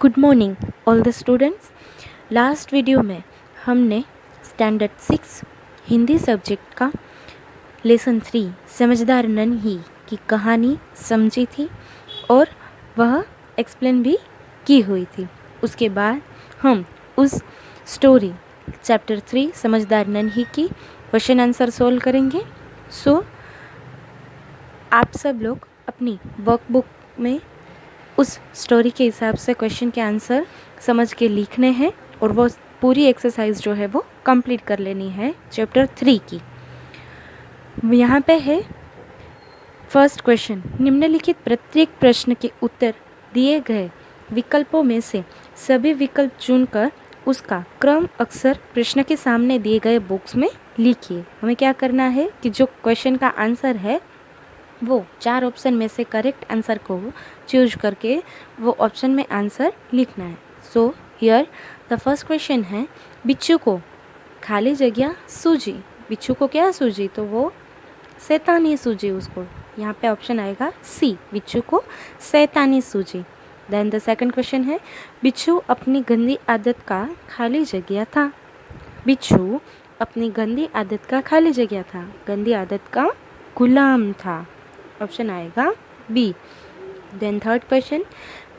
Good morning all the students. Last video में हमने standard 6 Hindi subject का लेसन 3 समझदार नन्ही की कहानी समझी थी और वह एक्सप्लेन भी की हुई थी। उसके बाद हम उस स्टोरी चैप्टर 3 समझदार नन्ही की क्वेश्चन आंसर सोल्व करेंगे। सो आप सब लोग अपनी वर्कबुक में उस स्टोरी के हिसाब से क्वेश्चन के आंसर समझ के लिखने हैं और वो पूरी एक्सरसाइज जो है वो कंप्लीट कर लेनी है चैप्टर 3 की। यहाँ पे है फर्स्ट क्वेश्चन, निम्नलिखित प्रत्येक प्रश्न के उत्तर दिए गए विकल्पों में से सभी विकल्प चुनकर उसका क्रम अक्षर प्रश्न के सामने दिए गए बॉक्स में लिखिए। हमें क्या करना है कि जो क्वेश्चन का आंसर है वो 4 ऑप्शन में से करेक्ट आंसर को चूज करके वो ऑप्शन में आंसर लिखना है। सो हियर द फर्स्ट क्वेश्चन है, बिच्छू को खाली जगह सूझी। बिच्छू को क्या सूझी? तो वो शैतानी सूझी उसको। यहाँ पे ऑप्शन आएगा सी, बिच्छू को शैतानी सूझी। देन द सेकंड क्वेश्चन है, बिच्छू अपनी गंदी आदत का खाली जगह था। बिच्छू अपनी गंदी आदत का खाली जगह था, गंदी आदत का गुलाम था। ऑप्शन आएगा बी। देन थर्ड क्वेश्चन,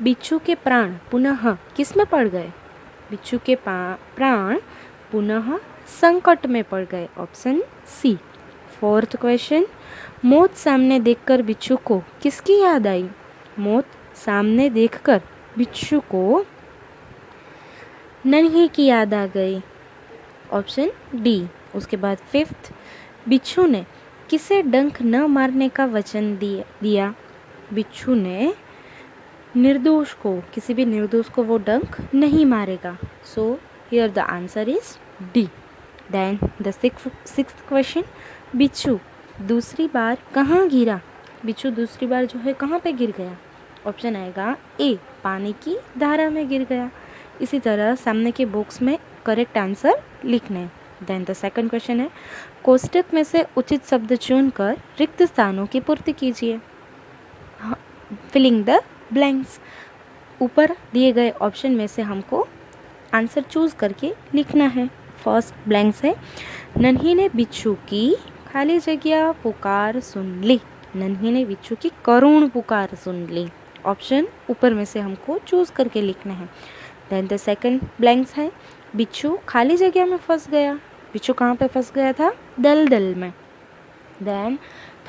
बिच्छू के प्राण पुनः किस में पड़ गए? बिच्छू के प्राण पुनः संकट में पड़ गए। Option C. फोर्थ क्वेश्चन, मौत सामने देखकर बिच्छू को किसकी याद आई? मौत सामने देखकर बिच्छू को नन्ही की याद आ गई। Option D. उसके बाद फिफ्थ, बिच्छू ने किसे डंक न मारने का वचन दिया? बिच्छू ने निर्दोष को, किसी भी निर्दोष को वो डंक नहीं मारेगा। So here the answer is D. Then the sixth question, बिच्छू दूसरी बार कहाँ गिरा? बिच्छू दूसरी बार जो है कहाँ पे गिर गया? ऑप्शन आएगा ए, पानी की धारा में गिर गया। इसी तरह सामने के बॉक्स में करेक्ट आंसर लिखने। देन द सेकंड क्वेश्चन है, कोष्टक में से उचित शब्द चुनकर रिक्त स्थानों की पूर्ति कीजिए। Filling the blanks. ऊपर दिए गए ऑप्शन में से हमको आंसर चूज करके लिखना है। फर्स्ट ब्लैंक्स है, नन्ही ने बिच्छू की खाली जगह पुकार सुन ली। नन्ही ने बिच्छू की करुण पुकार सुन ली। ऑप्शन ऊपर में से हमको चूज करके लिखना है। देन द सेकंड ब्लैंक्स है, बिच्छू खाली जगह में फंस गया। बिच्छू कहाँ पे फंस गया था? दलदल में। देन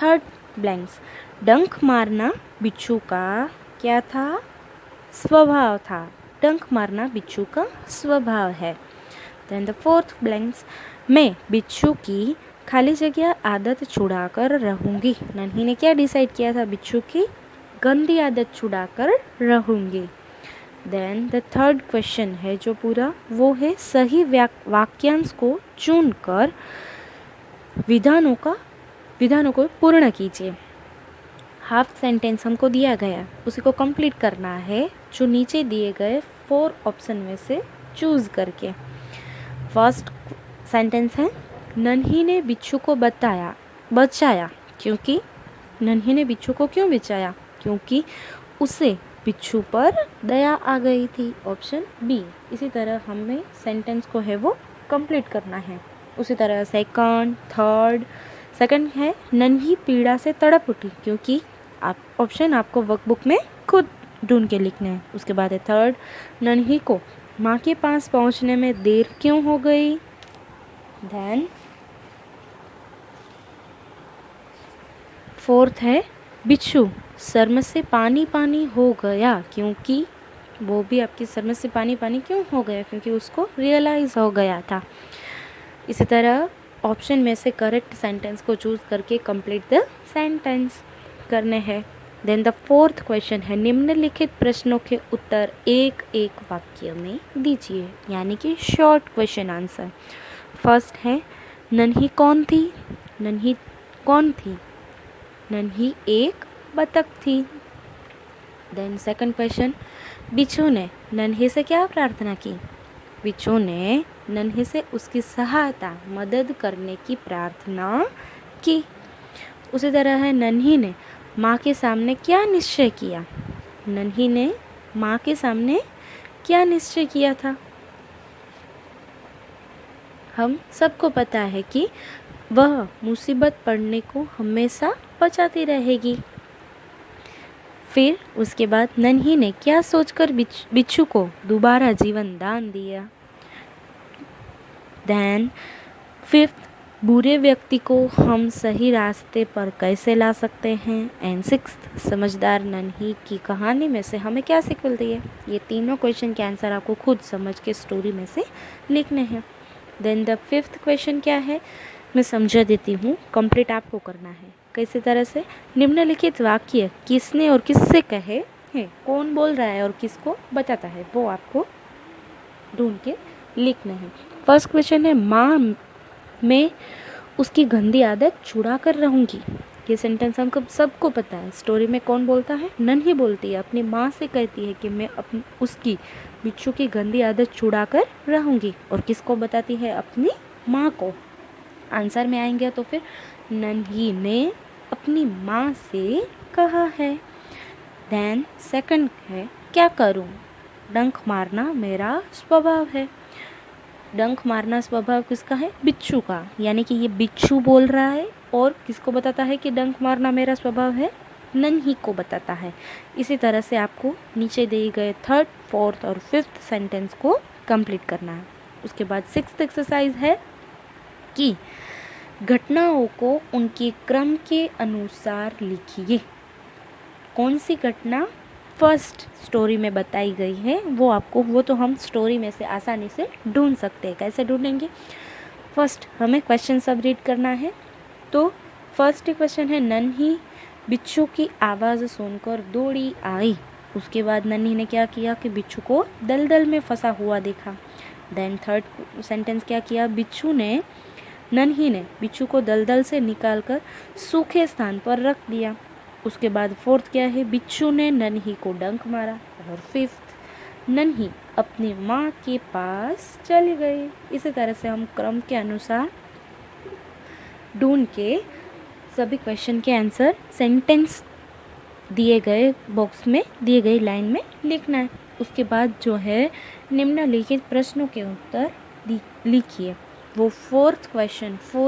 थर्ड ब्लैंक्स, डंक मारना बिच्छू का क्या था? स्वभाव था। डंक मारना बिच्छू का स्वभाव है। देन द फोर्थ ब्लैंक्स, मैं बिच्छू की खाली जगह आदत छुड़ाकर रहूँगी। नन्ही ने क्या डिसाइड किया था? बिच्छू की गंदी आदत छुड़ाकर रहूँगी। देन द थर्ड क्वेश्चन है जो पूरा, वो है सही वाक्यांश को चुनकर विधानों को पूर्ण कीजिए। हाफ सेंटेंस हमको दिया गया, उसी को कंप्लीट करना है जो नीचे दिए गए 4 ऑप्शन में से चूज करके। फर्स्ट सेंटेंस है, नन्ही ने बिच्छू को बचाया क्योंकि नन्ही ने बिच्छू को क्यों बचाया? क्योंकि उसे बिच्छू पर दया आ गई थी। Option B. इसी तरह हमें सेंटेंस को है वो कंप्लीट करना है। उसी तरह सेकंड है, नन्ही पीड़ा से तड़प उठी क्योंकि ऑप्शन आपको वर्कबुक में खुद ढूंढ के लिखने हैं। उसके बाद है थर्ड, नन्ही को माँ के पास पहुँचने में देर क्यों हो गई? देन फोर्थ है, बिच्छू शर्म से पानी पानी हो गया क्योंकि वो भी आपकी शर्म से पानी पानी क्यों हो गया? क्योंकि उसको रियलाइज हो गया था। इसी तरह ऑप्शन में से करेक्ट सेंटेंस को चूज करके कंप्लीट द सेंटेंस करने हैं। देन द फोर्थ क्वेश्चन है, निम्नलिखित प्रश्नों के उत्तर एक एक वाक्य में दीजिए, यानी कि शॉर्ट क्वेश्चन आंसर। फर्स्ट है, नन्ही कौन थी? नन्ही कौन थी? नन्ही एक बतख थी। देन सेकंड क्वेश्चन, बिच्छू ने नन्ही से क्या प्रार्थना की? बिच्छू ने नन्ही से उसकी सहायता, मदद करने की प्रार्थना की। उसी तरह है, नन्ही ने माँ के सामने क्या निश्चय किया? नन्ही ने माँ के सामने क्या निश्चय किया था? हम सबको पता है कि वह मुसीबत पड़ने को हमेशा बचाती रहेगी। फिर उसके बाद नन्ही ने क्या सोचकर बिच्छू को दोबारा जीवन दान दिया? देन फिफ्थ, बुरे व्यक्ति को हम सही रास्ते पर कैसे ला सकते हैं? एंड सिक्स्थ, समझदार नन्ही की कहानी में से हमें क्या सीख मिलती है? ये तीनों क्वेश्चन के आंसर आपको खुद समझ के स्टोरी में से लिखने हैं। देन द फिफ्थ क्वेश्चन क्या है, मैं समझा देती हूँ, कंप्लीट आपको करना है। कैसे तरह से? निम्नलिखित वाक्य किसने और किससे कहे हैं, कौन बोल रहा है और किसको बताता है, वो आपको ढूंढ के लिखना है। फर्स्ट क्वेश्चन है, माँ मैं उसकी गंदी आदत छुड़ा कर रहूँगी। ये सेंटेंस हमको सबको पता है। स्टोरी में कौन बोलता है? नन्ही बोलती है, अपनी माँ से कहती है कि मैं उसकी बिच्छू की गंदी आदत छुड़ा कर रहूँगी। और किसको बताती है? अपनी माँ को। आंसर में आएंगे तो फिर नन्ही ने अपनी माँ से कहा है। देन सेकंड है, क्या करूँ? डंक मारना मेरा स्वभाव है। डंक मारना स्वभाव किसका है? बिच्छू का। यानी कि ये बिच्छू बोल रहा है और किसको बताता है कि डंक मारना मेरा स्वभाव है? नन्ही को बताता है। इसी तरह से आपको नीचे दिए गए थर्ड, फोर्थ और फिफ्थ सेंटेंस को कंप्लीट करना है। उसके बाद सिक्स्थ एक्सरसाइज है कि घटनाओं को उनके क्रम के अनुसार लिखिए। कौन सी घटना फर्स्ट स्टोरी में बताई गई है वो तो हम स्टोरी में से आसानी से ढूंढ सकते हैं। कैसे ढूंढेंगे? फर्स्ट हमें क्वेश्चन सब रीड करना है। तो फर्स्ट क्वेश्चन है, नन्ही बिच्छू की आवाज़ सुनकर दौड़ी आई। उसके बाद नन्ही ने क्या किया कि बिच्छू को दलदल में फंसा हुआ देखा। देन थर्ड सेंटेंस क्या किया? नन्ही ने बिच्छू को दलदल से निकालकर सूखे स्थान पर रख दिया। उसके बाद फोर्थ क्या है? बिच्छू ने नन्ही को डंक मारा। और फिफ्थ, नन्ही अपनी माँ के पास चली गई। इसी तरह से हम क्रम के अनुसार ढूंढ के सभी क्वेश्चन के आंसर सेंटेंस दिए गए बॉक्स में दिए गई लाइन में लिखना है। उसके बाद जो है निम्नलिखित प्रश्नों के उत्तर लिखिए। वो फोर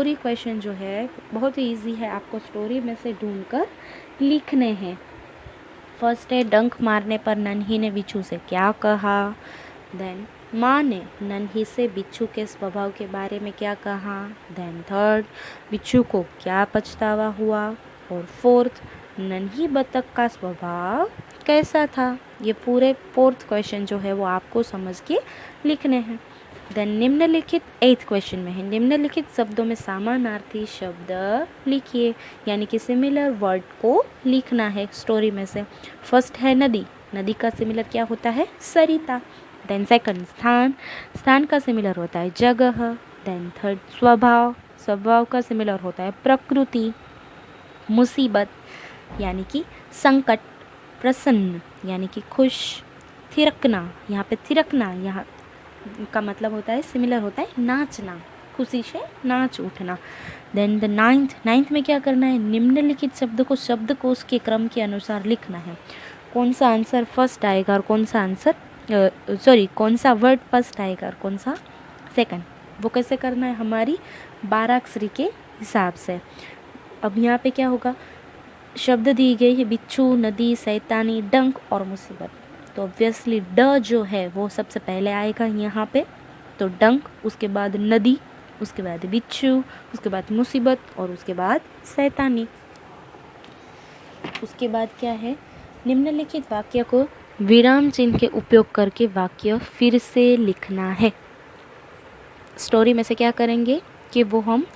ही क्वेश्चन जो है बहुत ही ईजी है, आपको स्टोरी में से ढूंढकर लिखने हैं। फर्स्ट है, डंक मारने पर नन्ही ने बिच्छू से क्या कहा? देन माँ ने नन्ही से बिच्छू के स्वभाव के बारे में क्या कहा? देन थर्ड, बिच्छू को क्या पछतावा हुआ? और फोर्थ, नन्ही बतख का स्वभाव कैसा था? ये पूरे फोर्थ क्वेश्चन जो है वो आपको समझ के लिखने हैं। देन निम्नलिखित एथ क्वेश्चन में है, निम्नलिखित शब्दों में समानार्थी शब्द लिखिए, यानी कि सिमिलर वर्ड को लिखना है स्टोरी में से। फर्स्ट है नदी, नदी का सिमिलर क्या होता है? सरिता। देन सेकंड, स्थान का सिमिलर होता है जगह। देन थर्ड, स्वभाव का सिमिलर होता है प्रकृति। मुसीबत यानी कि संकट। प्रसन्न यानी कि खुश। थिरकना, यहाँ पे थिरकना यहाँ का मतलब होता है सिमिलर होता है नाचना, खुशी से नाच उठना। देन द नाइन्थ में क्या करना है? निम्नलिखित शब्द को उसके क्रम के अनुसार लिखना है। कौन सा आंसर फर्स्ट आएगा और कौन सा वर्ड फर्स्ट आएगा और कौन सा सेकंड, वो कैसे करना है? हमारी 12 अक्षरी के हिसाब से। अब यहाँ पे क्या होगा? शब्द दी गई है बिच्छू, नदी, शैतानी, डंक और मुसीबत। तो ऑब्वियसली ड जो है वो सबसे पहले आएगा यहाँ पे। तो डंक, उसके बाद नदी, उसके बाद बिच्छू, उसके बाद मुसीबत और उसके बाद शैतानी। उसके बाद क्या है? निम्नलिखित वाक्य को विराम चिन्ह के उपयोग करके वाक्य फिर से लिखना है। स्टोरी में से क्या करेंगे कि वो हम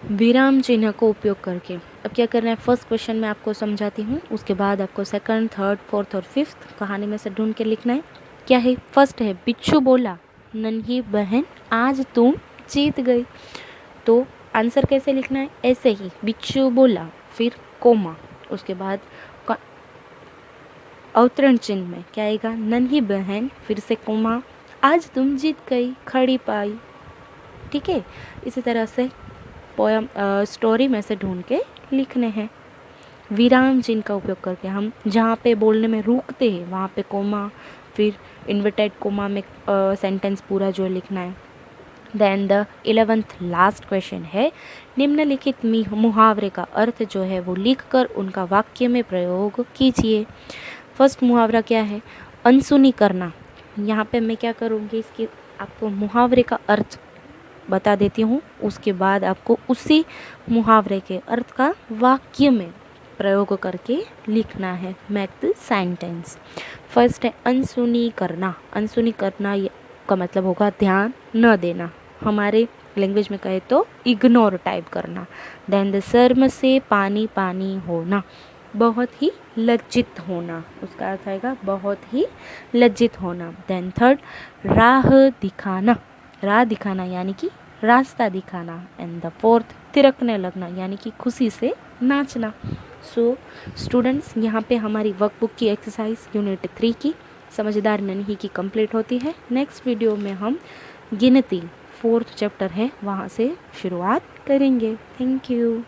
विराम चिन्ह को उपयोग करके। अब क्या करना है? फर्स्ट क्वेश्चन में आपको समझाती हूँ, उसके बाद आपको सेकंड, थर्ड, फोर्थ और फिफ्थ कहानी में से ढूंढ के लिखना है। क्या है? फर्स्ट है, बिच्छू बोला, नन्ही बहन आज तुम जीत गई। तो आंसर कैसे लिखना है? ऐसे ही, बिच्छू बोला, फिर कोमा, उसके बाद अवतरण चिन्ह में क्या आएगा? नन्ही बहन, फिर से कोमा, आज तुम जीत गई, खड़ी पाई। ठीक है, इसी तरह से पोयम स्टोरी में से ढूंढ के लिखने हैं। विराम चिन्ह का उपयोग करके हम जहाँ पे बोलने में रुकते हैं वहाँ पे कोमा, फिर इन्वर्टेड कोमा में सेंटेंस पूरा जो लिखना है। Then the 11th last question है, निम्नलिखित मुहावरे का अर्थ जो है वो लिखकर उनका वाक्य में प्रयोग कीजिए। फर्स्ट मुहावरा क्या है, अनसुनी करना। यहाँ पे मैं क्या करूँगी, इसकी आपको मुहावरे का अर्थ बता देती हूँ, उसके बाद आपको उसी मुहावरे के अर्थ का वाक्य में प्रयोग करके लिखना है, मेक द सेंटेंस। फर्स्ट है अनसुनी करना। अनसुनी करना का मतलब होगा ध्यान न देना, हमारे लैंग्वेज में कहे तो इग्नोर टाइप करना। देन द शर्म से पानी पानी होना, बहुत ही लज्जित होना, उसका अर्थ आएगा बहुत ही लज्जित होना। देन थर्ड राह दिखाना। राह दिखाना यानी कि रास्ता दिखाना। एंड द फोर्थ थिरकने लगना यानी कि खुशी से नाचना। सो स्टूडेंट्स, यहाँ पे हमारी वर्कबुक की एक्सरसाइज यूनिट 3 की समझदार नन्ही की कंप्लीट होती है। नेक्स्ट वीडियो में हम गिनती 4th चैप्टर है वहाँ से शुरुआत करेंगे। Thank you.